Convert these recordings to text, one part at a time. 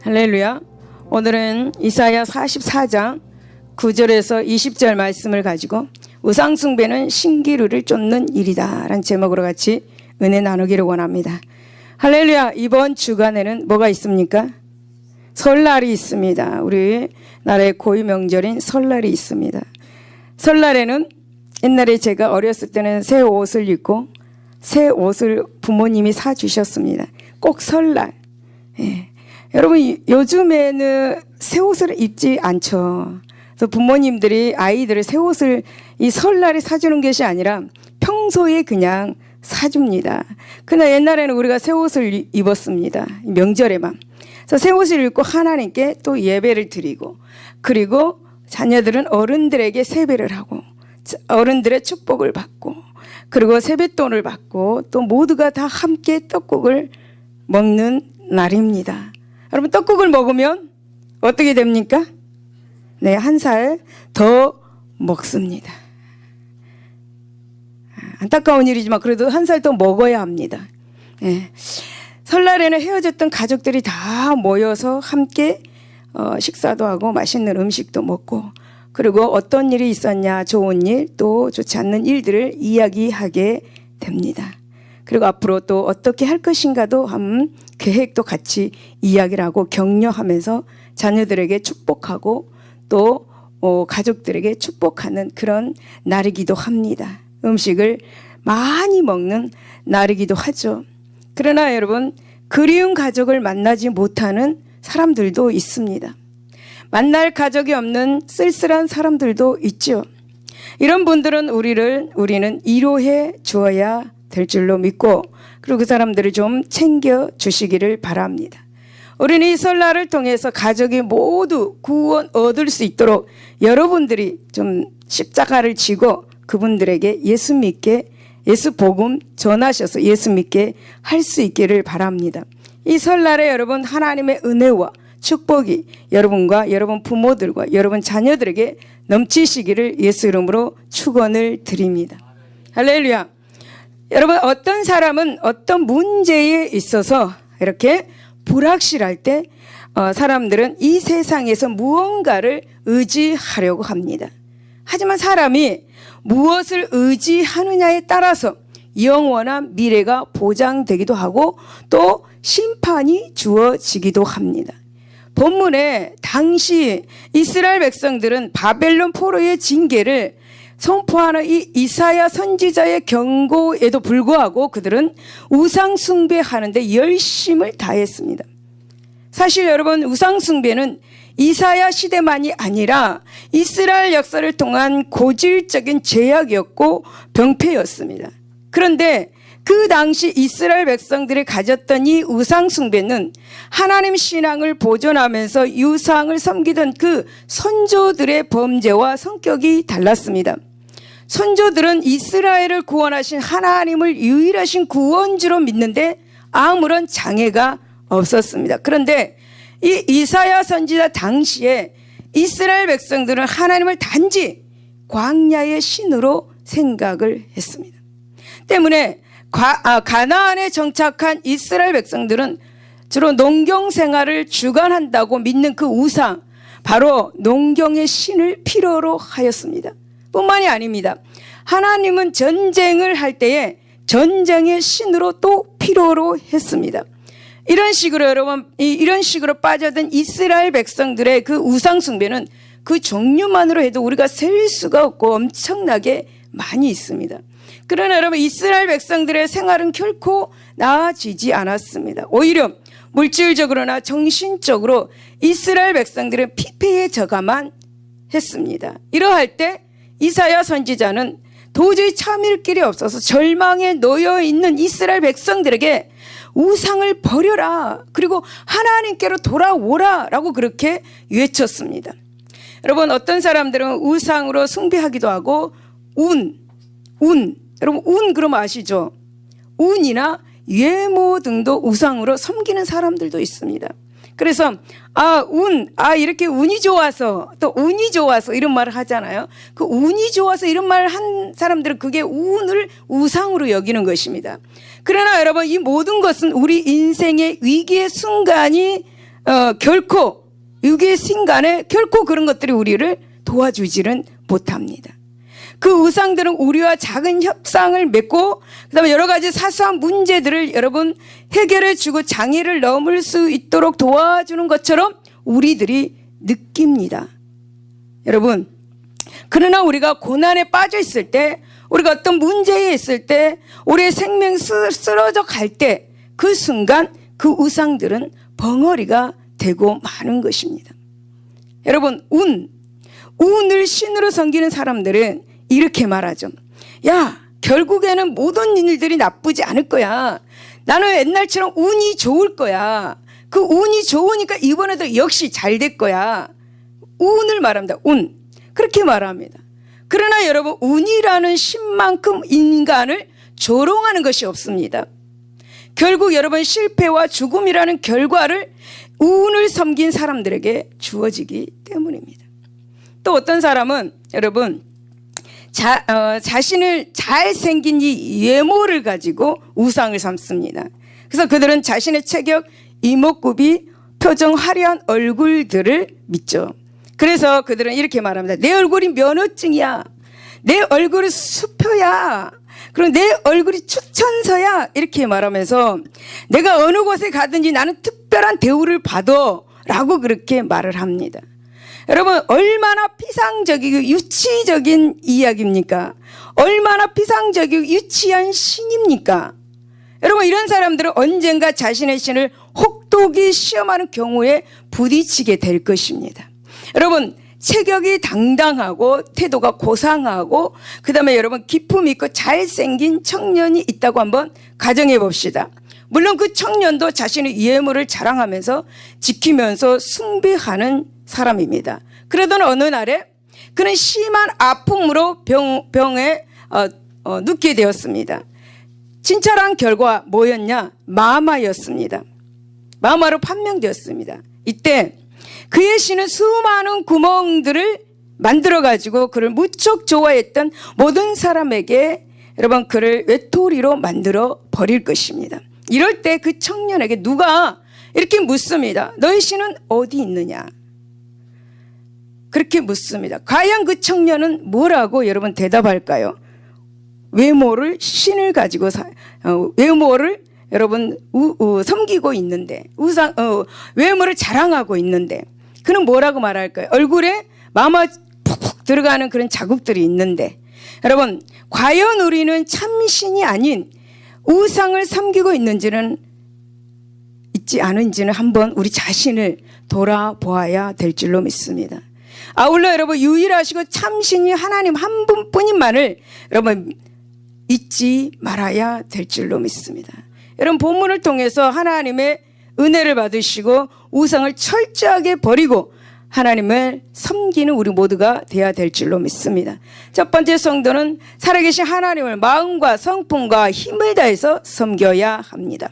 할렐루야. 오늘은 이사야 44장 9절에서 20절 말씀을 가지고 우상숭배는 신기루를 쫓는 일이다 라는 제목으로 같이 은혜 나누기를 원합니다. 할렐루야. 이번 주간에는 뭐가 있습니까? 설날이 있습니다. 우리 나라의 고유 명절인 설날이 있습니다. 설날에는 옛날에 제가 어렸을 때는 새 옷을 입고 새 옷을 부모님이 사주셨습니다. 꼭 설날. 예. 여러분 요즘에는 새 옷을 입지 않죠. 그래서 부모님들이 아이들을 새 옷을 이 설날에 사주는 것이 아니라 평소에 그냥 사줍니다. 그러나 옛날에는 우리가 새 옷을 입었습니다. 명절에만. 그래서 새 옷을 입고 하나님께 또 예배를 드리고, 그리고 자녀들은 어른들에게 세배를 하고 어른들의 축복을 받고, 그리고 세뱃돈을 받고, 또 모두가 다 함께 떡국을 먹는 날입니다. 여러분, 떡국을 먹으면 어떻게 됩니까? 네, 한 살 더 먹습니다. 안타까운 일이지만 그래도 한 살 더 먹어야 합니다. 네. 설날에는 헤어졌던 가족들이 다 모여서 함께 식사도 하고 맛있는 음식도 먹고, 그리고 어떤 일이 있었냐, 좋은 일, 또 좋지 않는 일들을 이야기하게 됩니다. 그리고 앞으로 또 어떻게 할 것인가도 한 계획도 같이 이야기를 하고 격려하면서 자녀들에게 축복하고 또 가족들에게 축복하는 그런 날이기도 합니다. 음식을 많이 먹는 날이기도 하죠. 그러나 여러분, 그리운 가족을 만나지 못하는 사람들도 있습니다. 만날 가족이 없는 쓸쓸한 사람들도 있죠. 이런 분들은 우리는 위로해 주어야 될 줄로 믿고, 그리고 그 사람들을 좀 챙겨 주시기를 바랍니다. 우리는 이 설날을 통해서 가족이 모두 구원 얻을 수 있도록 여러분들이 좀 십자가를 지고 그분들에게 예수 믿게, 예수 복음 전하셔서 예수 믿게 할 수 있기를 바랍니다. 이 설날에 여러분, 하나님의 은혜와 축복이 여러분과 여러분 부모들과 여러분 자녀들에게 넘치시기를 예수 이름으로 축원을 드립니다. 할렐루야. 여러분, 어떤 사람은 어떤 문제에 있어서 이렇게 불확실할 때 사람들은 이 세상에서 무언가를 의지하려고 합니다. 하지만 사람이 무엇을 의지하느냐에 따라서 영원한 미래가 보장되기도 하고 또 심판이 주어지기도 합니다. 본문에 당시 이스라엘 백성들은 바벨론 포로의 징계를 선포하는 이 이사야 선지자의 경고에도 불구하고 그들은 우상 숭배하는데 열심을 다했습니다. 사실 여러분, 우상 숭배는 이사야 시대만이 아니라 이스라엘 역사를 통한 고질적인 죄악이었고 병폐였습니다. 그런데 그 당시 이스라엘 백성들이 가졌던 이 우상 숭배는 하나님 신앙을 보존하면서 유상을 섬기던 그 선조들의 범죄와 성격이 달랐습니다. 선조들은 이스라엘을 구원하신 하나님을 유일하신 구원주로 믿는데 아무런 장애가 없었습니다. 그런데 이 이사야 선지자 당시에 이스라엘 백성들은 하나님을 단지 광야의 신으로 생각을 했습니다. 때문에 가나안에 정착한 이스라엘 백성들은 주로 농경 생활을 주관한다고 믿는 그 우상, 바로 농경의 신을 필요로 하였습니다. 뿐만이 아닙니다. 하나님은 전쟁을 할 때에 전쟁의 신으로 또 필요로 했습니다. 이런 식으로 여러분, 이런 식으로 빠져든 이스라엘 백성들의 그 우상 숭배는 그 종류만으로 해도 우리가 셀 수가 없고 엄청나게 많이 있습니다. 그러나 여러분, 이스라엘 백성들의 생활은 결코 나아지지 않았습니다. 오히려 물질적으로나 정신적으로 이스라엘 백성들은 피폐해져가만 했습니다. 이러할 때 이사야 선지자는 도저히 참을 길이 없어서 절망에 놓여 있는 이스라엘 백성들에게 우상을 버려라, 그리고 하나님께로 돌아오라 라고 그렇게 외쳤습니다. 여러분, 어떤 사람들은 우상으로 숭배하기도 하고 여러분, 운 그러면 아시죠? 운이나 외모 등도 우상으로 섬기는 사람들도 있습니다. 그래서 이렇게 운이 좋아서, 또 운이 좋아서 이런 말을 하잖아요. 그 운이 좋아서 이런 말을 한 사람들은 그게 운을 우상으로 여기는 것입니다. 그러나 여러분, 이 모든 것은 우리 인생의 위기의 순간이 결코 육의 신간에 결코 그런 것들이 우리를 도와주지는 못합니다. 그 우상들은 우리와 작은 협상을 맺고 그다음에 여러 가지 사소한 문제들을 여러분 해결해 주고 장애를 넘을 수 있도록 도와주는 것처럼 우리들이 느낍니다. 여러분, 그러나 우리가 고난에 빠져 있을 때, 우리가 어떤 문제에 있을 때, 우리의 생명 쓰러져 갈 때 그 순간 그 우상들은 벙어리가 되고 마는 것입니다. 여러분, 운을 신으로 섬기는 사람들은 이렇게 말하죠. 야, 결국에는 모든 일들이 나쁘지 않을 거야. 나는 옛날처럼 운이 좋을 거야. 그 운이 좋으니까 이번에도 역시 잘 될 거야. 운을 말합니다. 운. 그렇게 말합니다. 그러나 여러분, 운이라는 신만큼 인간을 조롱하는 것이 없습니다. 결국 여러분, 실패와 죽음이라는 결과를 운을 섬긴 사람들에게 주어지기 때문입니다. 또 어떤 사람은 여러분, 자신을 잘생긴 이 외모를 가지고 우상을 삼습니다. 그래서 그들은 자신의 체격, 이목구비, 표정 화려한 얼굴들을 믿죠. 그래서 그들은 이렇게 말합니다. 내 얼굴이 면허증이야. 내 얼굴은 수표야. 그리고 내 얼굴이 추천서야. 이렇게 말하면서 내가 어느 곳에 가든지 나는 특별한 대우를 받아 라고 그렇게 말을 합니다. 여러분, 얼마나 피상적이고 유치적인 이야기입니까? 얼마나 피상적이고 유치한 신입니까? 여러분, 이런 사람들은 언젠가 자신의 신을 혹독히 시험하는 경우에 부딪히게 될 것입니다. 여러분, 체격이 당당하고 태도가 고상하고 그다음에 여러분 기품 있고 잘생긴 청년이 있다고 한번 가정해 봅시다. 물론 그 청년도 자신의 외모를 자랑하면서 지키면서 숭배하는 사람입니다. 그러던 어느 날에 그는 심한 아픔으로 병에 눕게 되었습니다. 진찰한 결과 뭐였냐? 마마였습니다. 마마로 판명되었습니다. 이때 그의 신은 수많은 구멍들을 만들어가지고 그를 무척 좋아했던 모든 사람에게 여러분 그를 외톨이로 만들어 버릴 것입니다. 이럴 때 그 청년에게 누가 이렇게 묻습니다. 너의 신은 어디 있느냐? 그렇게 묻습니다. 과연 그 청년은 뭐라고 여러분 대답할까요? 외모를 신을 가지고 외모를 여러분 섬기고 있는데 외모를 자랑하고 있는데 그는 뭐라고 말할까요? 얼굴에 마마 푹푹 들어가는 그런 자국들이 있는데 여러분 과연 우리는 참신이 아닌 우상을 섬기고 있는지는 있지 않은지는 한번 우리 자신을 돌아보아야 될 줄로 믿습니다. 아울러 여러분 유일하시고 참신이 하나님 한 분뿐인만을 여러분 잊지 말아야 될 줄로 믿습니다. 여러분 본문을 통해서 하나님의 은혜를 받으시고 우상을 철저하게 버리고 하나님을 섬기는 우리 모두가 되어야 될 줄로 믿습니다. 첫 번째 성도는 살아계신 하나님을 마음과 성품과 힘을 다해서 섬겨야 합니다.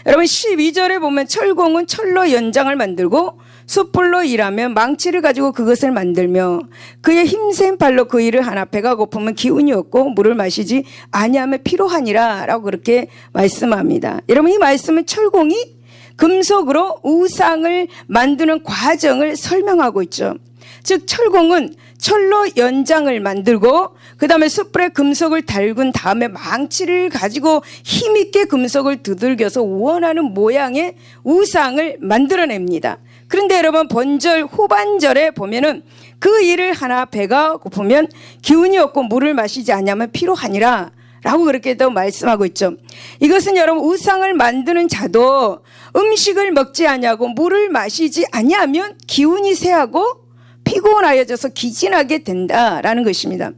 여러분 12절에 보면 철공은 철로 연장을 만들고 숯불로 일하며 망치를 가지고 그것을 만들며 그의 힘센 발로 그 일을 하나 배가 고프면 기운이 없고 물을 마시지 아니하면 피로하니라 라고 그렇게 말씀합니다. 여러분 이 말씀은 철공이 금속으로 우상을 만드는 과정을 설명하고 있죠. 즉 철공은 철로 연장을 만들고 그 다음에 숯불에 금속을 달군 다음에 망치를 가지고 힘있게 금속을 두들겨서 원하는 모양의 우상을 만들어냅니다. 그런데 여러분 본절 후반절에 보면은 그 일을 하나 배가 고프면 기운이 없고 물을 마시지 않으면 피로하니라 라고 그렇게 또 말씀하고 있죠. 이것은 여러분 우상을 만드는 자도 음식을 먹지 아니하고 물을 마시지 아니하면 기운이 쇠하고 피곤하여져서 기진하게 된다라는 것입니다.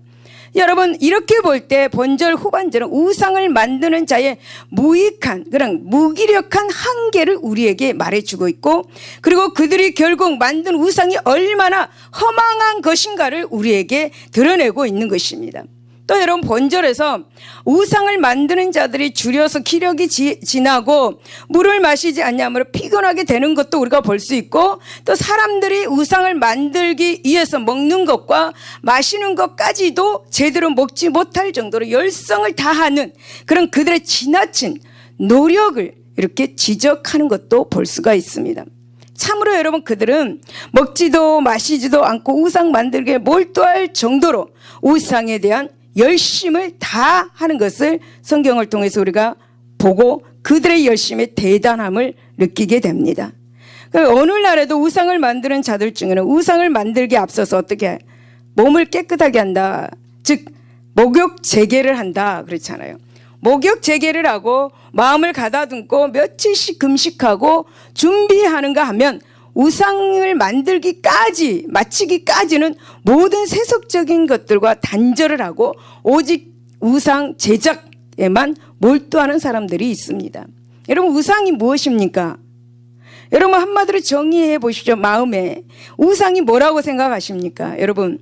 여러분 이렇게 볼 때 본절 후반절은 우상을 만드는 자의 무익한 그런 무기력한 한계를 우리에게 말해주고 있고 그리고 그들이 결국 만든 우상이 얼마나 허망한 것인가를 우리에게 드러내고 있는 것입니다. 또 여러분 본절에서 우상을 만드는 자들이 줄여서 기력이 지나고 물을 마시지 않냐면 피곤하게 되는 것도 우리가 볼 수 있고 또 사람들이 우상을 만들기 위해서 먹는 것과 마시는 것까지도 제대로 먹지 못할 정도로 열성을 다하는 그런 그들의 지나친 노력을 이렇게 지적하는 것도 볼 수가 있습니다. 참으로 여러분 그들은 먹지도 마시지도 않고 우상 만들기에 몰두할 정도로 우상에 대한 열심을 다 하는 것을 성경을 통해서 우리가 보고 그들의 열심의 대단함을 느끼게 됩니다. 오늘날에도 우상을 만드는 자들 중에는 우상을 만들기에 앞서서 어떻게 몸을 깨끗하게 한다. 즉 목욕 재개를 한다 그렇잖아요. 목욕 재개를 하고 마음을 가다듬고 며칠씩 금식하고 준비하는가 하면 우상을 마치기까지는 모든 세속적인 것들과 단절을 하고 오직 우상 제작에만 몰두하는 사람들이 있습니다. 여러분 우상이 무엇입니까? 여러분 한마디로 정의해 보십시오. 마음에 우상이 뭐라고 생각하십니까? 여러분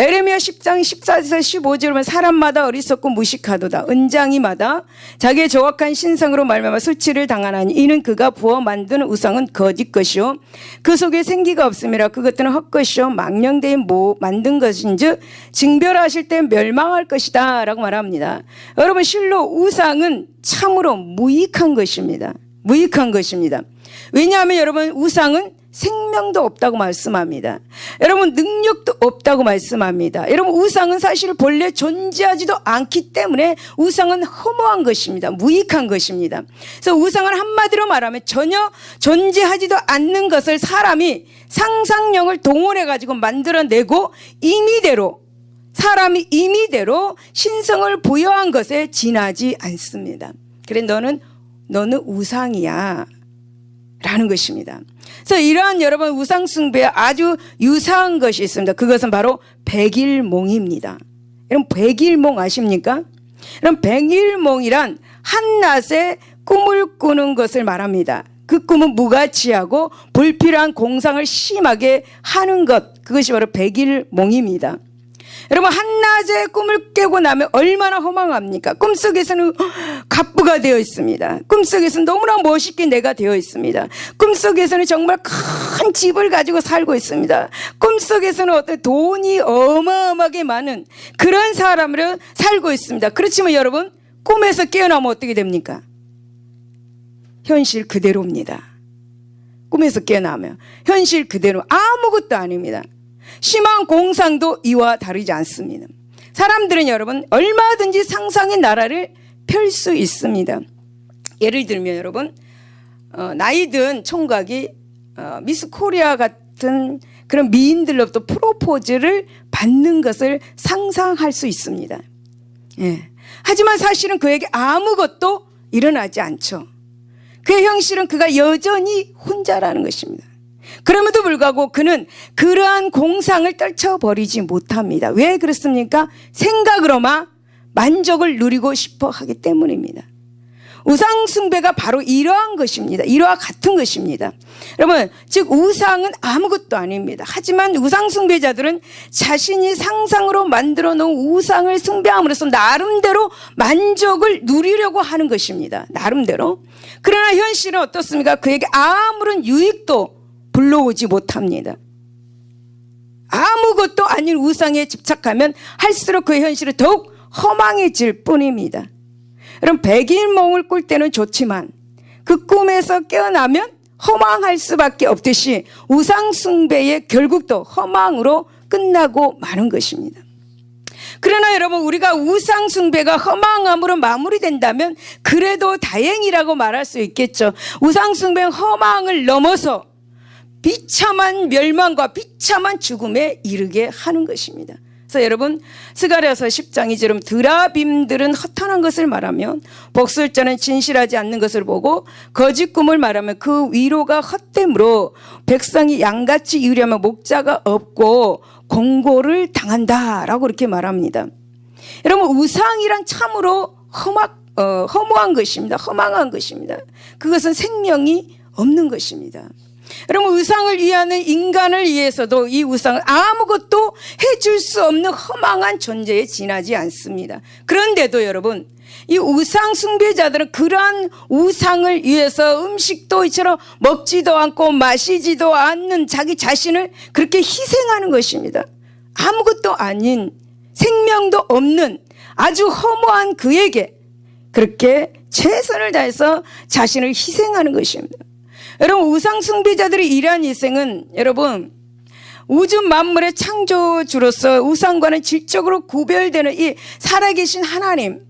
에레미야 10장 14절에서 15절에 보면 사람마다 어리석고 무식하도다. 은장이마다 자기의 조악한 신상으로 말미암아 수치를 당하나니 이는 그가 부어 만드는 우상은 거짓 것이요 그 속에 생기가 없음이라. 그것들은 헛것이요 망령되이 만든 것인즉 징별하실 때 멸망할 것이다 라고 말합니다. 여러분 실로 우상은 참으로 무익한 것입니다. 무익한 것입니다. 왜냐하면 여러분 우상은 생명도 없다고 말씀합니다. 여러분 능력도 없다고 말씀합니다. 여러분 우상은 사실 본래 존재하지도 않기 때문에 우상은 허무한 것입니다. 무익한 것입니다. 그래서 우상은 한마디로 말하면 전혀 존재하지도 않는 것을 사람이 상상력을 동원해 가지고 만들어내고 사람이 임의대로 신성을 부여한 것에 지나지 않습니다. 그래 너는 우상이야 라는 것입니다. 그래서 이러한 여러분 우상 숭배에 아주 유사한 것이 있습니다. 그것은 바로 백일몽입니다. 여러분 백일몽 아십니까? 여러분 백일몽이란 한낮에 꿈을 꾸는 것을 말합니다. 그 꿈은 무가치하고 불필요한 공상을 심하게 하는 것, 그것이 바로 백일몽입니다. 여러분 한낮에 꿈을 깨고 나면 얼마나 허망합니까? 꿈속에서는 갑부가 되어 있습니다. 꿈속에서는 너무나 멋있게 내가 되어 있습니다. 꿈속에서는 정말 큰 집을 가지고 살고 있습니다. 꿈속에서는 어떤 돈이 어마어마하게 많은 그런 사람으로 살고 있습니다. 그렇지만 여러분 꿈에서 깨어나면 어떻게 됩니까? 현실 그대로입니다. 꿈에서 깨어나면 현실 그대로 아무것도 아닙니다. 심한 공상도 이와 다르지 않습니다. 사람들은 여러분 얼마든지 상상의 나라를 펼 수 있습니다. 예를 들면 여러분 나이 든 총각이 미스 코리아 같은 그런 미인들로부터 프로포즈를 받는 것을 상상할 수 있습니다. 예. 하지만 사실은 그에게 아무것도 일어나지 않죠. 그의 현실은 그가 여전히 혼자라는 것입니다. 그럼에도 불구하고 그는 그러한 공상을 떨쳐버리지 못합니다. 왜 그렇습니까? 생각으로만 만족을 누리고 싶어 하기 때문입니다. 우상 숭배가 바로 이러한 것입니다. 이와 같은 것입니다. 여러분, 즉 우상은 아무것도 아닙니다. 하지만 우상 숭배자들은 자신이 상상으로 만들어 놓은 우상을 숭배함으로써 나름대로 만족을 누리려고 하는 것입니다. 나름대로. 그러나 현실은 어떻습니까? 그에게 아무런 유익도 불러오지 못합니다. 아무것도 아닌 우상에 집착하면 할수록 그 현실은 더욱 허망해질 뿐입니다. 여러분 백일몽을 꿀 때는 좋지만 그 꿈에서 깨어나면 허망할 수밖에 없듯이 우상 숭배의 결국도 허망으로 끝나고 마는 것입니다. 그러나 여러분 우리가 우상 숭배가 허망함으로 마무리된다면 그래도 다행이라고 말할 수 있겠죠. 우상 숭배는 허망을 넘어서 비참한 멸망과 비참한 죽음에 이르게 하는 것입니다. 그래서 여러분 스가랴서 10장 2절은 드라빔들은 허탄한 것을 말하면 복술자는 진실하지 않는 것을 보고 거짓 꿈을 말하면 그 위로가 헛됨으로 백성이 양같이 이으려면 목자가 없고 공고를 당한다라고 이렇게 말합니다. 여러분 우상이란 참으로 허무한 것입니다. 허망한 것입니다. 그것은 생명이 없는 것입니다. 여러분 우상을 위하는 인간을 위해서도 이 우상은 아무것도 해줄 수 없는 허망한 존재에 지나지 않습니다. 그런데도 여러분 이 우상 숭배자들은 그러한 우상을 위해서 음식도 이처럼 먹지도 않고 마시지도 않는 자기 자신을 그렇게 희생하는 것입니다. 아무것도 아닌 생명도 없는 아주 허무한 그에게 그렇게 최선을 다해서 자신을 희생하는 것입니다. 여러분, 우상 숭배자들의 이러한 일생은 여러분 우주 만물의 창조주로서 우상과는 질적으로 구별되는 이 살아계신 하나님,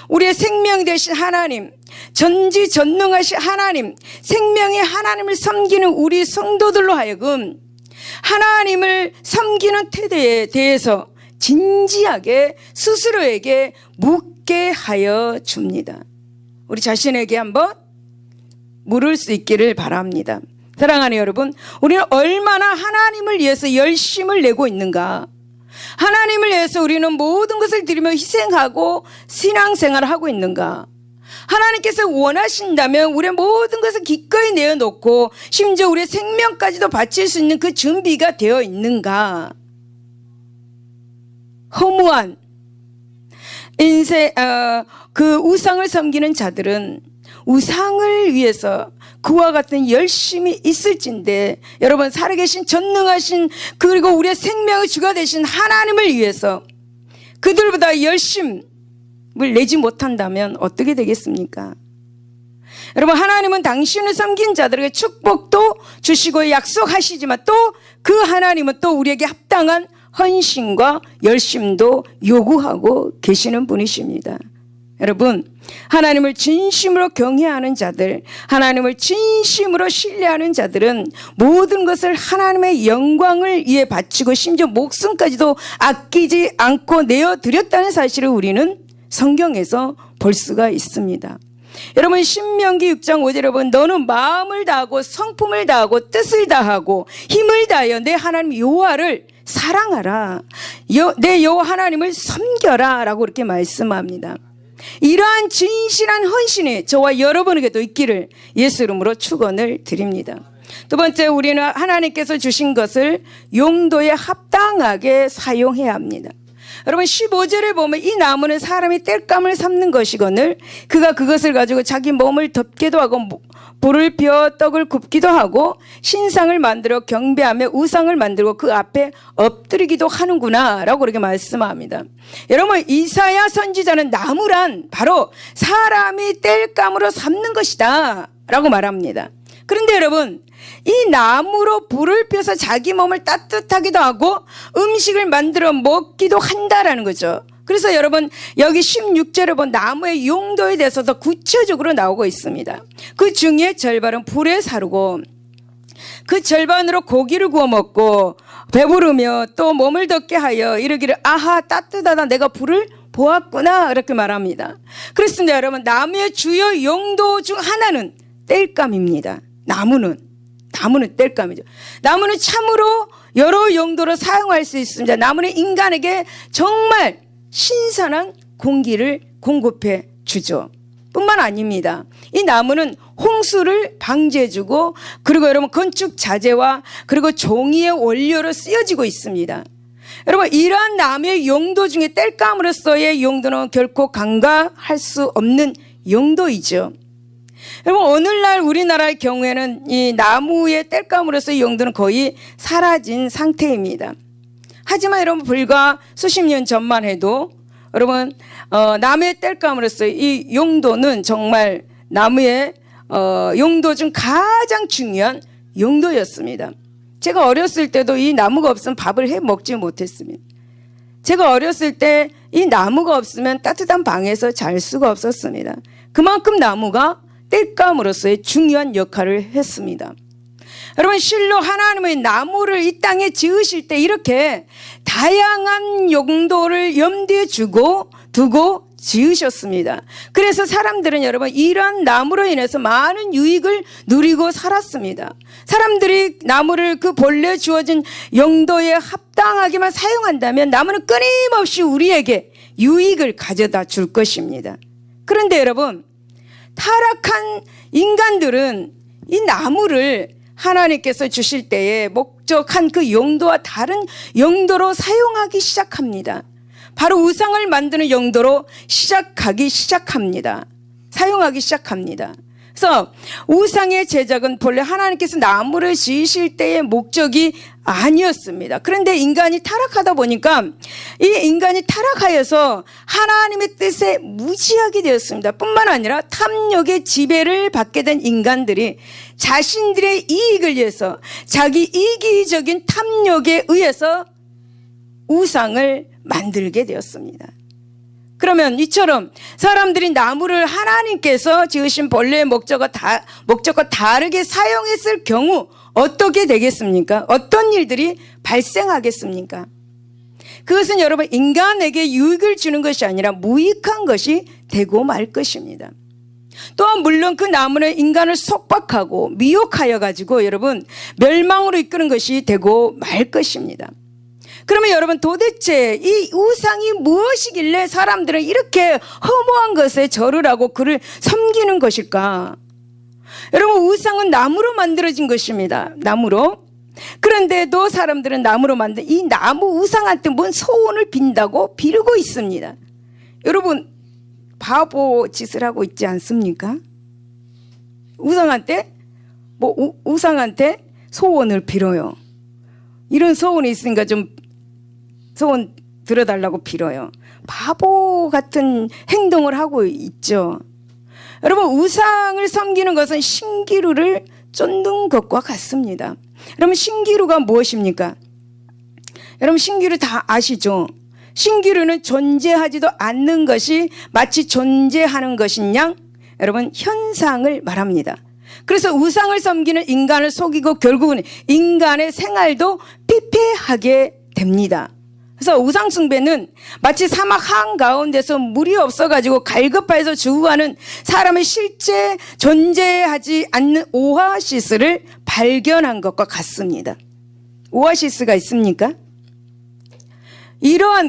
우리의 생명 되신 하나님, 전지전능하신 하나님, 생명의 하나님을 섬기는 우리 성도들로 하여금 하나님을 섬기는 태도에 대해서 진지하게 스스로에게 묻게 하여 줍니다. 우리 자신에게 한번 물을 수 있기를 바랍니다. 사랑하는 여러분, 우리는 얼마나 하나님을 위해서 열심을 내고 있는가? 하나님을 위해서 우리는 모든 것을 드리며 희생하고 신앙생활을 하고 있는가? 하나님께서 원하신다면 우리의 모든 것을 기꺼이 내어놓고 심지어 우리의 생명까지도 바칠 수 있는 그 준비가 되어 있는가? 허무한 인생, 그 우상을 섬기는 자들은 우상을 위해서 그와 같은 열심이 있을진데, 여러분, 살아계신 전능하신 그리고 우리의 생명의 주가 되신 하나님을 위해서 그들보다 열심을 내지 못한다면 어떻게 되겠습니까? 여러분, 하나님은 당신을 섬긴 자들에게 축복도 주시고 약속하시지만 또 그 하나님은 또 우리에게 합당한 헌신과 열심도 요구하고 계시는 분이십니다. 여러분, 하나님을 진심으로 경외하는 자들, 하나님을 진심으로 신뢰하는 자들은 모든 것을 하나님의 영광을 위해 바치고 심지어 목숨까지도 아끼지 않고 내어드렸다는 사실을 우리는 성경에서 볼 수가 있습니다. 여러분, 신명기 6장 5절에 보면 너는 마음을 다하고 성품을 다하고 뜻을 다하고 힘을 다하여 내 하나님 여호와를 사랑하라, 내 여호와 하나님을 섬겨라 라고 이렇게 말씀합니다. 이러한 진실한 헌신이 저와 여러분에게도 있기를 예수 이름으로 축원을 드립니다. 두 번째, 우리는 하나님께서 주신 것을 용도에 합당하게 사용해야 합니다. 여러분, 15절에 보면 이 나무는 사람이 땔감을 삼는 것이거늘 그가 그것을 가지고 자기 몸을 덮기도 하고 불을 피워 떡을 굽기도 하고 신상을 만들어 경배하며 우상을 만들고 그 앞에 엎드리기도 하는구나 라고 그렇게 말씀합니다. 여러분, 이사야 선지자는 나무란 바로 사람이 땔감으로 삼는 것이다 라고 말합니다. 그런데 여러분, 이 나무로 불을 펴서 자기 몸을 따뜻하기도 하고 음식을 만들어 먹기도 한다라는 거죠. 그래서 여러분, 여기 16절에 본 나무의 용도에 대해서도 구체적으로 나오고 있습니다. 그 중에 절반은 불에 사르고 그 절반으로 고기를 구워 먹고 배부르며 또 몸을 덮게 하여 이르기를 아하 따뜻하다 내가 불을 보았구나 이렇게 말합니다. 그렇습니다. 여러분, 나무의 주요 용도 중 하나는 땔감입니다. 나무는 땔감이죠. 나무는 참으로 여러 용도로 사용할 수 있습니다. 나무는 인간에게 정말 신선한 공기를 공급해 주죠. 뿐만 아닙니다. 이 나무는 홍수를 방지해주고 그리고 여러분 건축 자재와 그리고 종이의 원료로 쓰여지고 있습니다. 여러분, 이러한 나무의 용도 중에 땔감으로서의 용도는 결코 간과할 수 없는 용도이죠. 여러분, 오늘날 우리나라의 경우에는 이 나무의 땔감으로서의 용도는 거의 사라진 상태입니다. 하지만 여러분, 불과 수십 년 전만 해도 여러분 나무의 땔감으로서의 이 용도는 정말 나무의 용도 중 가장 중요한 용도였습니다. 제가 어렸을 때도 이 나무가 없으면 밥을 해 먹지 못했습니다. 제가 어렸을 때 이 나무가 없으면 따뜻한 방에서 잘 수가 없었습니다. 그만큼 나무가 땔감으로서의 중요한 역할을 했습니다. 여러분, 실로 하나님의 나무를 이 땅에 지으실 때 이렇게 다양한 용도를 염두에 두고 지으셨습니다. 그래서 사람들은 여러분 이러한 나무로 인해서 많은 유익을 누리고 살았습니다. 사람들이 나무를 그 본래 주어진 용도에 합당하게만 사용한다면 나무는 끊임없이 우리에게 유익을 가져다 줄 것입니다. 그런데 여러분, 타락한 인간들은 이 나무를 하나님께서 주실 때에 목적한 그 용도와 다른 용도로 사용하기 시작합니다. 바로 우상을 만드는 용도로 사용하기 시작합니다. 그래서 우상의 제작은 본래 하나님께서 나무를 지으실 때의 목적이 아니었습니다. 그런데 인간이 타락하다 보니까 이 인간이 타락하여서 하나님의 뜻에 무지하게 되었습니다. 뿐만 아니라 탐욕의 지배를 받게 된 인간들이 자신들의 이익을 위해서 자기 이기적인 탐욕에 의해서 우상을 만들게 되었습니다. 그러면 이처럼 사람들이 나무를 하나님께서 지으신 본래의 목적과 다르게 사용했을 경우 어떻게 되겠습니까? 어떤 일들이 발생하겠습니까? 그것은 여러분 인간에게 유익을 주는 것이 아니라 무익한 것이 되고 말 것입니다. 또한 물론 그 나무는 인간을 속박하고 미혹하여 가지고 여러분 멸망으로 이끄는 것이 되고 말 것입니다. 그러면 여러분 도대체 이 우상이 무엇이길래 사람들은 이렇게 허무한 것에 절을 하고 그를 섬기는 것일까? 여러분 우상은 나무로 만들어진 것입니다. 나무로. 그런데도 사람들은 나무로 만든 이 나무 우상한테 뭔 소원을 빈다고 비르고 있습니다. 여러분 바보 짓을 하고 있지 않습니까? 우상한테 우상한테 소원을 빌어요. 이런 소원이 있으니까 좀 소원 들어달라고 빌어요. 바보 같은 행동을 하고 있죠. 여러분 우상을 섬기는 것은 신기루를 쫓는 것과 같습니다. 여러분 신기루가 무엇입니까? 여러분 신기루 다 아시죠? 신기루는 존재하지도 않는 것이 마치 존재하는 것인 양 여러분 현상을 말합니다. 그래서 우상을 섬기는 인간을 속이고 결국은 인간의 생활도 피폐하게 됩니다. 그래서 우상 숭배는 마치 사막 한가운데서 물이 없어가지고 갈급해서 죽어가는 사람의 실제 존재하지 않는 오아시스를 발견한 것과 같습니다. 오아시스가 있습니까?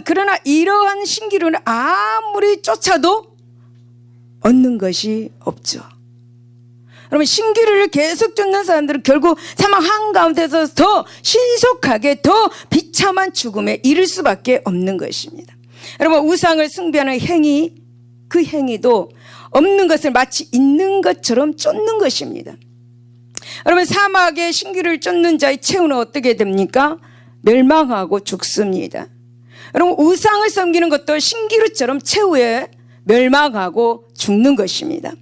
그러나 이러한 신기루는 아무리 쫓아도 얻는 것이 없죠. 여러분 신기루를 계속 쫓는 사람들은 결국 사막 한가운데서 더 신속하게 더 비참한 죽음에 이를 수밖에 없는 것입니다. 여러분 우상을 숭배하는 행위 그 행위도 없는 것을 마치 있는 것처럼 쫓는 것입니다. 여러분 사막에 신기루를 쫓는 자의 최후는 어떻게 됩니까? 멸망하고 죽습니다. 여러분 우상을 섬기는 것도 신기루처럼 최후에 멸망하고 죽는 것입니다.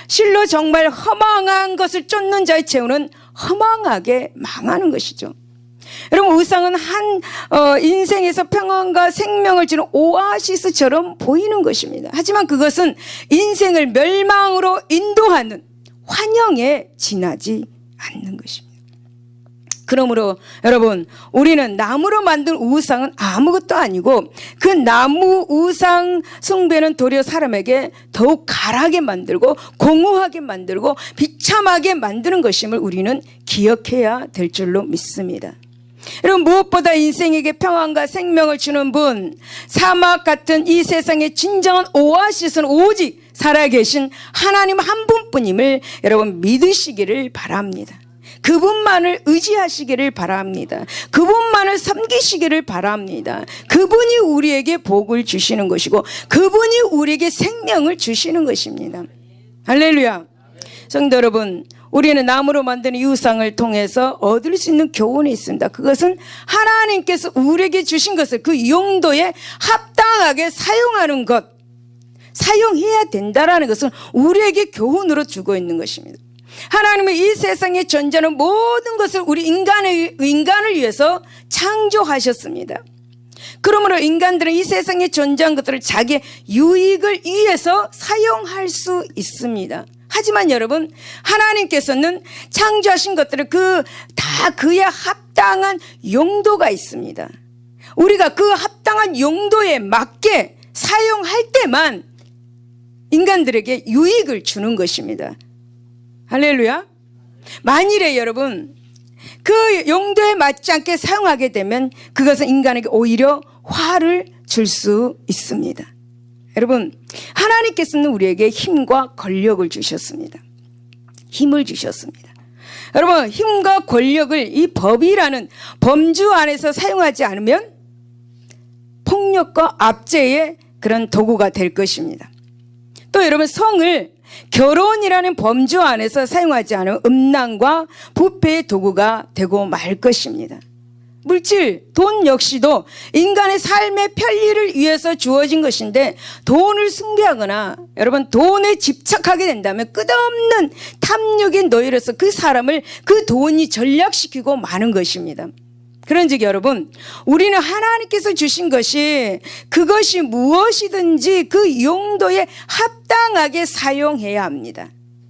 실로 정말 허망한 것을 쫓는 자의 최후는 허망하게 망하는 것이죠. 여러분 우상은 인생에서 평안과 생명을 주는 오아시스처럼 보이는 것입니다. 하지만 그것은 인생을 멸망으로 인도하는 환영에 지나지 않는 것입니다. 그러므로 여러분 우리는 나무로 만든 우상은 아무것도 아니고 그 나무 우상 숭배는 도리어 사람에게 더욱 가라하게 만들고 공허하게 만들고 비참하게 만드는 것임을 우리는 기억해야 될 줄로 믿습니다. 여러분 무엇보다 인생에게 평안과 생명을 주는 분 사막 같은 이 세상의 진정한 오아시스는 오직 살아계신 하나님 한 분뿐임을 여러분 믿으시기를 바랍니다. 그분만을 의지하시기를 바랍니다. 그분만을 섬기시기를 바랍니다. 그분이 우리에게 복을 주시는 것이고 그분이 우리에게 생명을 주시는 것입니다. 할렐루야. 성도 여러분 우리는 나무로 만든 이 우상을 통해서 얻을 수 있는 교훈이 있습니다. 그것은 하나님께서 우리에게 주신 것을 그 용도에 합당하게 사용하는 것 사용해야 된다라는 것은 우리에게 교훈으로 주고 있는 것입니다. 하나님은 이 세상에 존재하는 모든 것을 우리 인간을 위해서 창조하셨습니다. 그러므로 인간들은 이 세상에 존재한 것들을 자기의 유익을 위해서 사용할 수 있습니다. 하지만 여러분 하나님께서는 창조하신 것들을 다 그에 합당한 용도가 있습니다. 우리가 그 합당한 용도에 맞게 사용할 때만 인간들에게 유익을 주는 것입니다. 할렐루야. 만일에 여러분 그 용도에 맞지 않게 사용하게 되면 그것은 인간에게 오히려 화를 줄 수 있습니다. 여러분 하나님께서는 우리에게 힘과 권력을 주셨습니다. 힘을 주셨습니다. 여러분 힘과 권력을 이 법이라는 범주 안에서 사용하지 않으면 폭력과 압제의 그런 도구가 될 것입니다. 또 여러분 성을 결혼이라는 범주 안에서 사용하지 않은 음란과 부패의 도구가 되고 말 것입니다. 물질, 돈 역시도 인간의 삶의 편리를 위해서 주어진 것인데 돈을 숭배하거나 여러분 돈에 집착하게 된다면 끝없는 탐욕의 노예로서 그 사람을 그 돈이 전락시키고 마는 것입니다. 그런즉 여러분, 우리는 하나님께서 주신 것이 그것이 무엇이든지 그 용도에 합당하게 사용해야 합니다.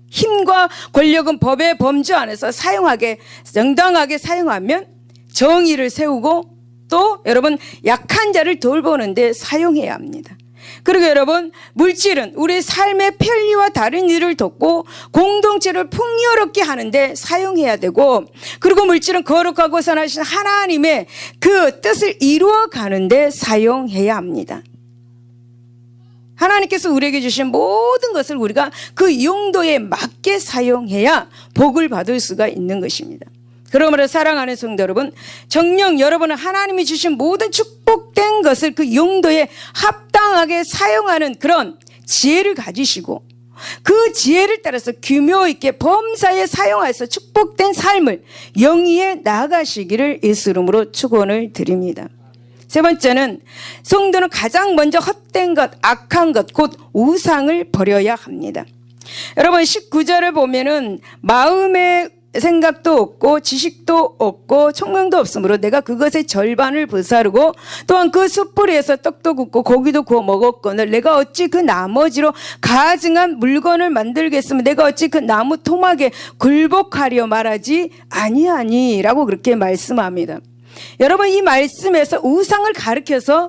힘과 권력은 법의 범주 안에서 정당하게 사용하면 정의를 세우고 또 여러분 약한 자를 돌보는데 사용해야 합니다. 그리고 여러분, 물질은 우리 삶의 편리와 다른 일을 돕고 공동체를 풍요롭게 하는데 사용해야 되고, 그리고 물질은 거룩하고 선하신 하나님의 그 뜻을 이루어 가는데 사용해야 합니다. 하나님께서 우리에게 주신 모든 것을 우리가 그 용도에 맞게 사용해야 복을 받을 수가 있는 것입니다. 그러므로 사랑하는 성도 여러분, 정녕 여러분은 하나님이 주신 모든 축복된 것을 그 용도에 합당하게 사용하는 그런 지혜를 가지시고 그 지혜를 따라서 규모 있게 범사에 사용해서 축복된 삶을 영위해 나아가시기를 예수 이름으로 축원을 드립니다. 세 번째는 성도는 가장 먼저 헛된 것, 악한 것, 곧 우상을 버려야 합니다. 여러분 19절을 보면은 마음의 생각도 없고 지식도 없고 총명도 없으므로 내가 그것의 절반을 불사르고 또한 그 숯불에서 떡도 굽고 고기도 구워 먹었거늘 내가 어찌 그 나머지로 가증한 물건을 만들겠으면 내가 어찌 그 나무 토막에 굴복하려 말하지 아니하니라고 그렇게 말씀합니다. 여러분 이 말씀에서 우상을 가리켜서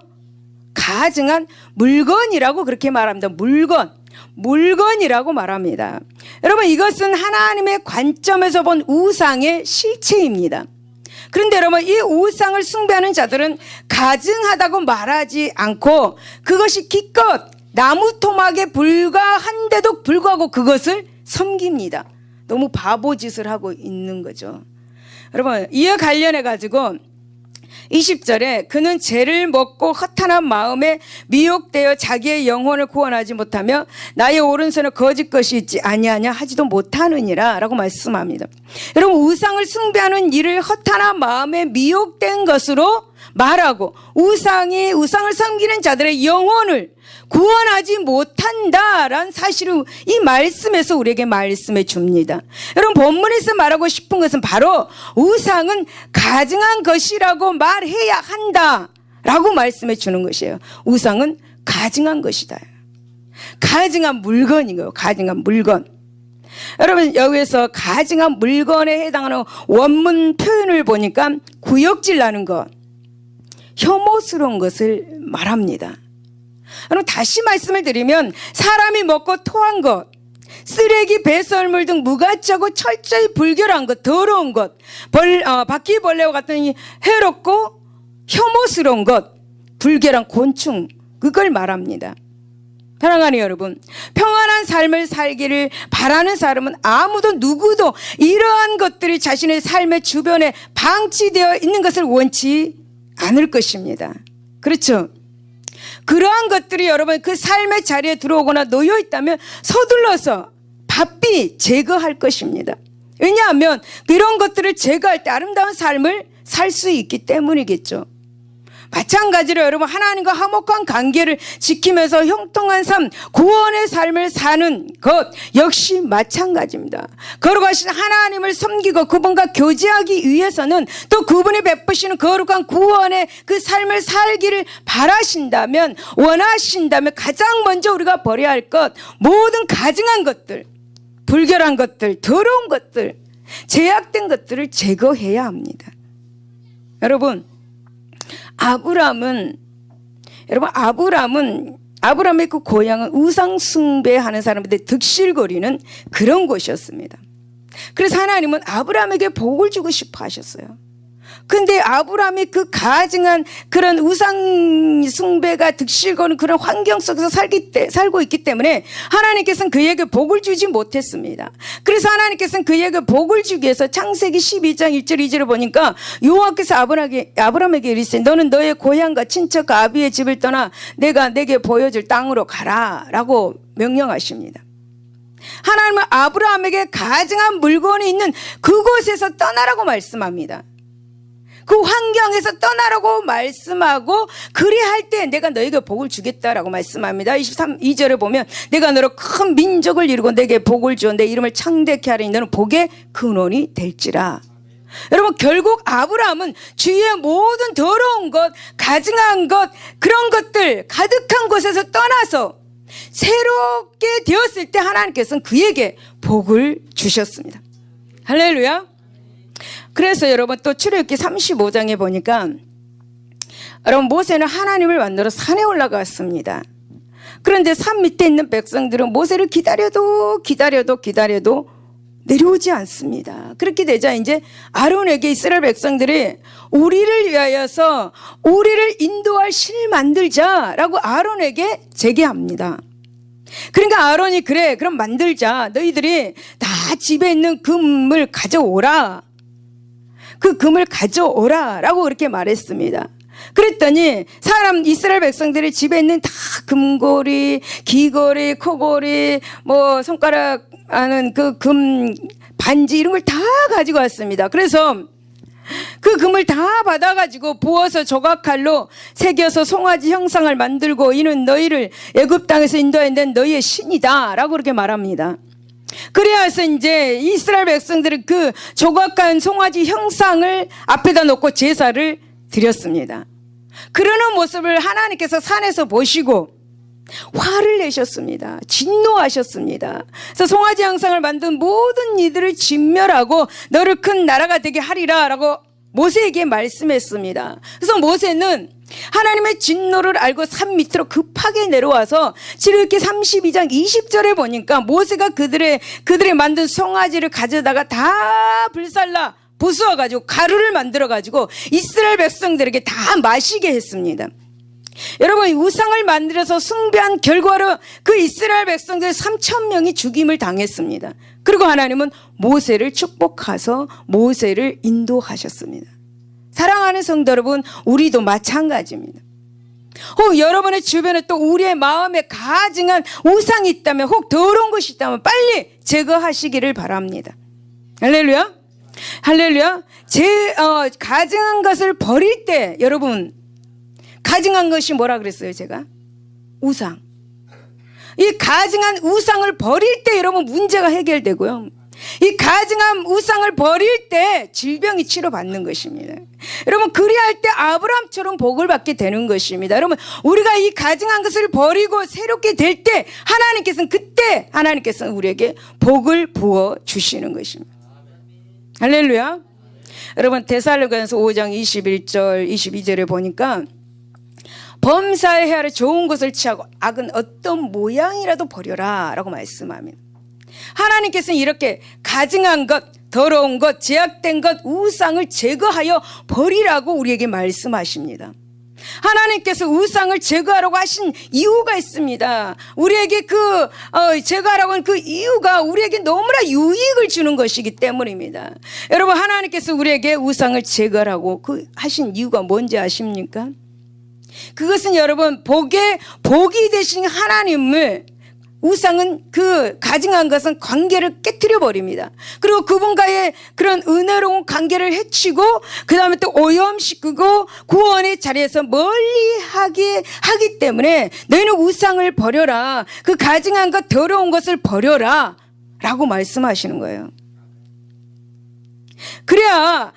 가증한 물건이라고 그렇게 말합니다. 물건이라고 말합니다. 여러분 이것은 하나님의 관점에서 본 우상의 실체입니다. 그런데 여러분 이 우상을 숭배하는 자들은 가증하다고 말하지 않고 그것이 기껏 나무 토막에 불과한데도 불구하고 그것을 섬깁니다. 너무 바보짓을 하고 있는 거죠. 여러분 이에 관련해 가지고 20절에 그는 죄를 먹고 허탄한 마음에 미혹되어 자기의 영혼을 구원하지 못하며 나의 오른손에 거짓 것이 있지 아니하냐 하지도 못하느니라 라고 말씀합니다. 여러분 우상을 숭배하는 일을 허탄한 마음에 미혹된 것으로 말하고 우상을 섬기는 자들의 영혼을 구원하지 못한다라는 사실을 이 말씀에서 우리에게 말씀해 줍니다. 여러분 본문에서 말하고 싶은 것은 바로 우상은 가증한 것이라고 말해야 한다라고 말씀해 주는 것이에요. 우상은 가증한 것이다. 가증한 물건이고요. 가증한 물건. 여러분 여기에서 가증한 물건에 해당하는 원문 표현을 보니까 구역질 나는 것, 혐오스러운 것을 말합니다. 여러분 다시 말씀을 드리면 사람이 먹고 토한 것, 쓰레기, 배설물 등 무가치하고 철저히 불결한 것, 더러운 것, 바퀴벌레와 같은 해롭고 혐오스러운 것, 불결한 곤충, 그걸 말합니다. 사랑하는 여러분, 평안한 삶을 살기를 바라는 사람은 아무도 누구도 이러한 것들이 자신의 삶의 주변에 방치되어 있는 것을 원치 않을 것입니다. 그렇죠? 그러한 것들이 여러분 그 삶의 자리에 들어오거나 놓여 있다면 서둘러서 바삐 제거할 것입니다. 왜냐하면 그런 것들을 제거할 때 아름다운 삶을 살 수 있기 때문이겠죠. 마찬가지로 여러분 하나님과 화목한 관계를 지키면서 형통한 삶, 구원의 삶을 사는 것 역시 마찬가지입니다. 거룩하신 하나님을 섬기고 그분과 교제하기 위해서는 또 그분이 베푸시는 거룩한 구원의 그 삶을 살기를 바라신다면, 원하신다면 가장 먼저 우리가 버려야 할 것, 모든 가증한 것들, 불결한 것들, 더러운 것들, 제약된 것들을 제거해야 합니다. 여러분 아브람의 그 고향은 우상 숭배하는 사람들의 득실거리는 그런 곳이었습니다. 그래서 하나님은 아브람에게 복을 주고 싶어 하셨어요. 근데 아브람이 그 가증한 그런 우상 숭배가 득실거리는 그런 환경 속에서 살고 있기 때문에 하나님께서는 그에게 복을 주지 못했습니다. 그래서 하나님께서는 그에게 복을 주기 위해서 창세기 12장 1절 2절을 보니까 여호와께서 아브람에게 이르시되 너는 너의 고향과 친척과 아비의 집을 떠나 내가 내게 보여줄 땅으로 가라 라고 명령하십니다. 하나님은 아브라함에게 가증한 물건이 있는 그곳에서 떠나라고 말씀합니다. 그 환경에서 떠나라고 말씀하고 그리할 때 내가 너에게 복을 주겠다라고 말씀합니다. 22절에 보면 내가 너로 큰 민족을 이루고 내게 복을 주어 내 이름을 창대케 하리니 너는 복의 근원이 될지라. 여러분, 결국 아브라함은 주위의 모든 더러운 것, 가증한 것, 그런 것들 가득한 곳에서 떠나서 새롭게 되었을 때 하나님께서는 그에게 복을 주셨습니다. 할렐루야. 그래서 여러분 또 출애굽기 35장에 보니까 여러분 모세는 하나님을 만나러 산에 올라갔습니다. 그런데 산 밑에 있는 백성들은 모세를 기다려도 내려오지 않습니다. 그렇게 되자 이제 아론에게 이스라엘 백성들이 우리를 위하여서 우리를 인도할 신을 만들자라고 아론에게 제기합니다. 그러니까 아론이 그래 그럼 만들자. 너희들이 다 집에 있는 금을 가져오라. 그 금을 가져오라 라고 그렇게 말했습니다. 그랬더니 이스라엘 백성들이 집에 있는 다 금고리, 귀고리, 코고리, 뭐 손가락 하는 그 금 반지 이런 걸 다 가지고 왔습니다. 그래서 그 금을 다 받아가지고 부어서 조각칼로 새겨서 송아지 형상을 만들고 이는 너희를 애굽 땅에서 인도해낸 너희의 신이다 라고 그렇게 말합니다. 그래서 이제 이스라엘 백성들은 그 조각한 송아지 형상을 앞에다 놓고 제사를 드렸습니다. 그러는 모습을 하나님께서 산에서 보시고 화를 내셨습니다. 진노하셨습니다. 그래서 송아지 형상을 만든 모든 이들을 진멸하고 너를 큰 나라가 되게 하리라 라고 모세에게 말씀했습니다. 그래서 모세는 하나님의 진노를 알고 산 밑으로 급하게 내려와서 출애굽기 32장 20절에 보니까 모세가 그들의 만든 송아지를 가져다가 다 불살라 부수어가지고 가루를 만들어가지고 이스라엘 백성들에게 다 마시게 했습니다. 여러분, 우상을 만들어서 숭배한 결과로 그 이스라엘 백성들 3,000명이 죽임을 당했습니다. 그리고 하나님은 모세를 축복하셔서 모세를 인도하셨습니다. 사랑하는 성도 여러분, 우리도 마찬가지입니다. 혹 여러분의 주변에 또 우리의 마음에 가증한 우상이 있다면, 혹 더러운 것이 있다면 빨리 제거하시기를 바랍니다. 할렐루야. 할렐루야. 가증한 것을 버릴 때, 여러분, 가증한 것이 뭐라 그랬어요, 제가? 우상. 이 가증한 우상을 버릴 때 여러분 문제가 해결되고요. 이 가증한 우상을 버릴 때 질병이 치료받는 것입니다. 여러분, 그리할 때 아브라함처럼 복을 받게 되는 것입니다. 여러분, 우리가 이 가증한 것을 버리고 새롭게 될 때 하나님께서는 우리에게 복을 부어 주시는 것입니다. 할렐루야. 여러분, 데살로니가서 5장 21절 22절에 보니까 범사에 헤아려 좋은 것을 취하고 악은 어떤 모양이라도 버려라 라고 말씀합니다. 하나님께서는 이렇게 가증한 것, 더러운 것, 제약된 것, 우상을 제거하여 버리라고 우리에게 말씀하십니다. 하나님께서 우상을 제거하라고 하신 이유가 있습니다. 우리에게 제거하라고 하는 그 이유가 우리에게 너무나 유익을 주는 것이기 때문입니다. 여러분, 하나님께서 우리에게 우상을 제거하라고 하신 이유가 뭔지 아십니까? 그것은 여러분, 복이 되신 하나님을 우상은 가증한 것은 관계를 깨트려 버립니다. 그리고 그분과의 그런 은혜로운 관계를 해치고 그 다음에 또 오염시키고 구원의 자리에서 멀리하게 하기 때문에 너희는 우상을 버려라. 그 가증한 것, 더러운 것을 버려라 라고 말씀하시는 거예요. 그래야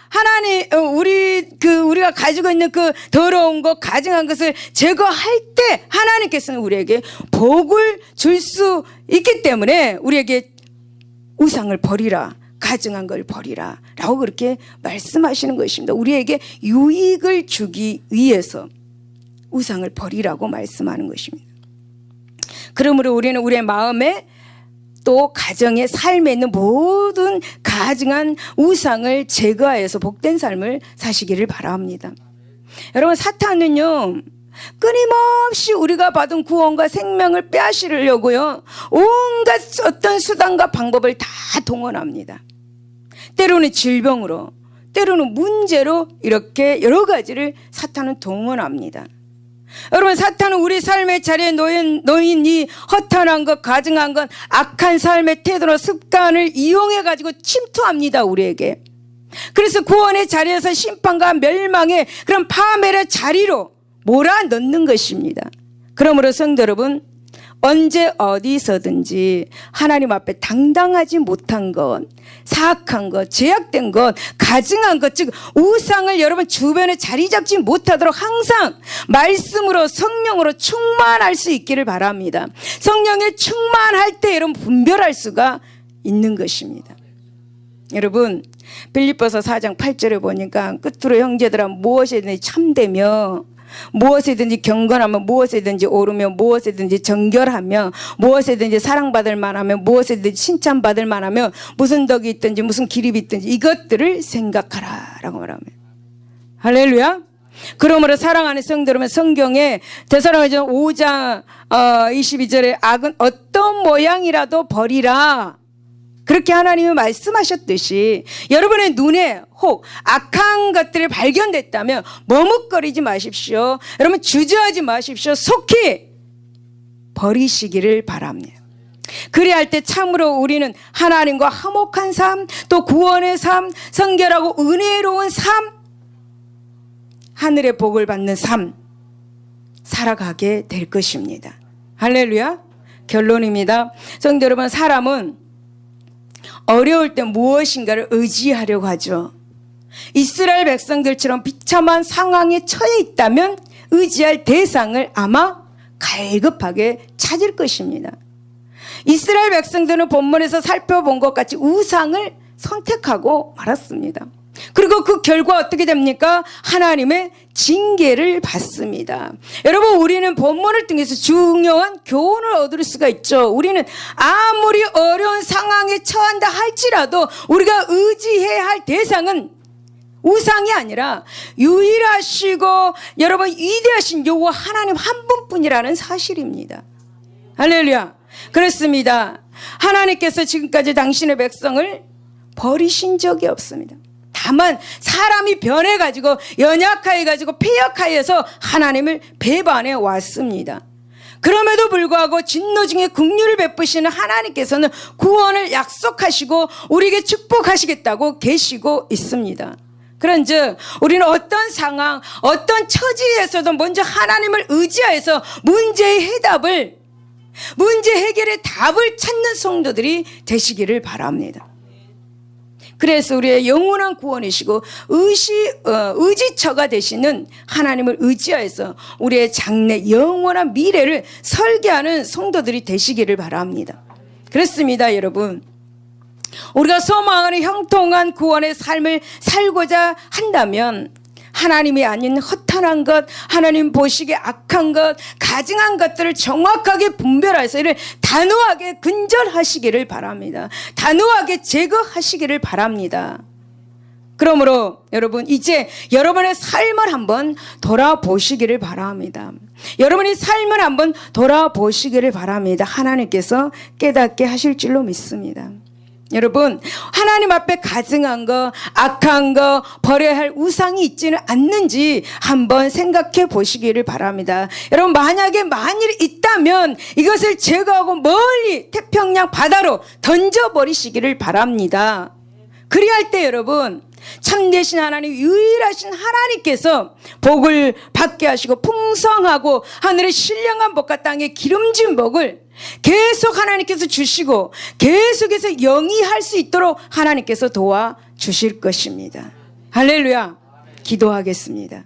우리가 가지고 있는 그 더러운 것, 가증한 것을 제거할 때 하나님께서는 우리에게 복을 줄 수 있기 때문에 우리에게 우상을 버리라, 가증한 걸 버리라 라고 그렇게 말씀하시는 것입니다. 우리에게 유익을 주기 위해서 우상을 버리라고 말씀하는 것입니다. 그러므로 우리는 우리의 마음에 또 가정의 삶에 있는 모든 가증한 우상을 제거하여서 복된 삶을 사시기를 바랍니다. 여러분, 사탄은요 끊임없이 우리가 받은 구원과 생명을 빼앗으려고요 온갖 어떤 수단과 방법을 다 동원합니다. 때로는 질병으로, 때로는 문제로 이렇게 여러 가지를 사탄은 동원합니다. 여러분, 사탄은 우리 삶의 자리에 놓인 이 허탄한 것, 가증한 것, 악한 삶의 태도나 습관을 이용해가지고 침투합니다, 우리에게. 그래서 구원의 자리에서 심판과 멸망의 그런 파멸의 자리로 몰아넣는 것입니다. 그러므로 성도 여러분, 언제 어디서든지 하나님 앞에 당당하지 못한 것, 사악한 것, 죄악된 것, 가증한 것, 즉 우상을 여러분 주변에 자리 잡지 못하도록 항상 말씀으로 성령으로 충만할 수 있기를 바랍니다. 성령에 충만할 때 여러분 분별할 수가 있는 것입니다. 여러분, 빌립보서 4장 8절에 보니까 끝으로 형제들아 무엇이든지 참되며 무엇이든지 경건하며 무엇이든지 오르며 무엇이든지 정결하며 무엇이든지 사랑받을 만하며 무엇이든지 칭찬받을 만하며 무슨 덕이 있든지 무슨 기립이 있든지 이것들을 생각하라 라고 말합니다. 할렐루야. 그러므로 사랑하는 성도 여러분, 성경에 데살로니가서 5장 22절에 악은 어떤 모양이라도 버리라, 그렇게 하나님이 말씀하셨듯이 여러분의 눈에 혹 악한 것들이 발견됐다면 머뭇거리지 마십시오. 여러분 주저하지 마십시오. 속히 버리시기를 바랍니다. 그리할 때 참으로 우리는 하나님과 화목한 삶, 또 구원의 삶, 성결하고 은혜로운 삶, 하늘의 복을 받는 삶 살아가게 될 것입니다. 할렐루야. 결론입니다. 성도 여러분, 사람은 어려울 때 무엇인가를 의지하려고 하죠. 이스라엘 백성들처럼 비참한 상황에 처해 있다면 의지할 대상을 아마 갈급하게 찾을 것입니다. 이스라엘 백성들은 본문에서 살펴본 것 같이 우상을 선택하고 말았습니다. 그리고 그 결과 어떻게 됩니까? 하나님의 징계를 받습니다. 여러분, 우리는 본문을 통해서 중요한 교훈을 얻을 수가 있죠. 우리는 아무리 어려운 상황에 처한다 할지라도 우리가 의지해야 할 대상은 우상이 아니라 유일하시고 여러분 위대하신 여호와 하나님 한 분뿐이라는 사실입니다. 할렐루야. 그렇습니다. 하나님께서 지금까지 당신의 백성을 버리신 적이 없습니다. 다만 사람이 변해가지고 연약하여가지고 패역하여서 하나님을 배반해 왔습니다. 그럼에도 불구하고 진노 중에 긍휼을 베푸시는 하나님께서는 구원을 약속하시고 우리에게 축복하시겠다고 계시고 있습니다. 그런즉 우리는 어떤 상황, 어떤 처지에서도 먼저 하나님을 의지하여서 문제의 해답을, 문제 해결의 답을 찾는 성도들이 되시기를 바랍니다. 그래서 우리의 영원한 구원이시고 의지처가 되시는 하나님을 의지하여서 우리의 장래 영원한 미래를 설계하는 성도들이 되시기를 바랍니다. 그렇습니다, 여러분. 우리가 소망하는 형통한 구원의 삶을 살고자 한다면 하나님이 아닌 허탄한 것, 하나님 보시기에 악한 것, 가증한 것들을 정확하게 분별해서 이를 단호하게 근절하시기를 바랍니다. 단호하게 제거하시기를 바랍니다. 그러므로 여러분, 이제 여러분의 삶을 한번 돌아보시기를 바랍니다. 여러분의 삶을 한번 돌아보시기를 바랍니다. 하나님께서 깨닫게 하실 줄로 믿습니다. 여러분, 하나님 앞에 가증한 거, 악한 거, 버려야 할 우상이 있지는 않는지 한번 생각해 보시기를 바랍니다. 여러분, 만약에 만일 있다면 이것을 제거하고 멀리 태평양 바다로 던져버리시기를 바랍니다. 그리할 때 여러분, 참되신 하나님, 유일하신 하나님께서 복을 받게 하시고 풍성하고 하늘의 신령한 복과 땅의 기름진 복을 계속 하나님께서 주시고 계속해서 영위할 수 있도록 하나님께서 도와주실 것입니다. 할렐루야. 기도하겠습니다.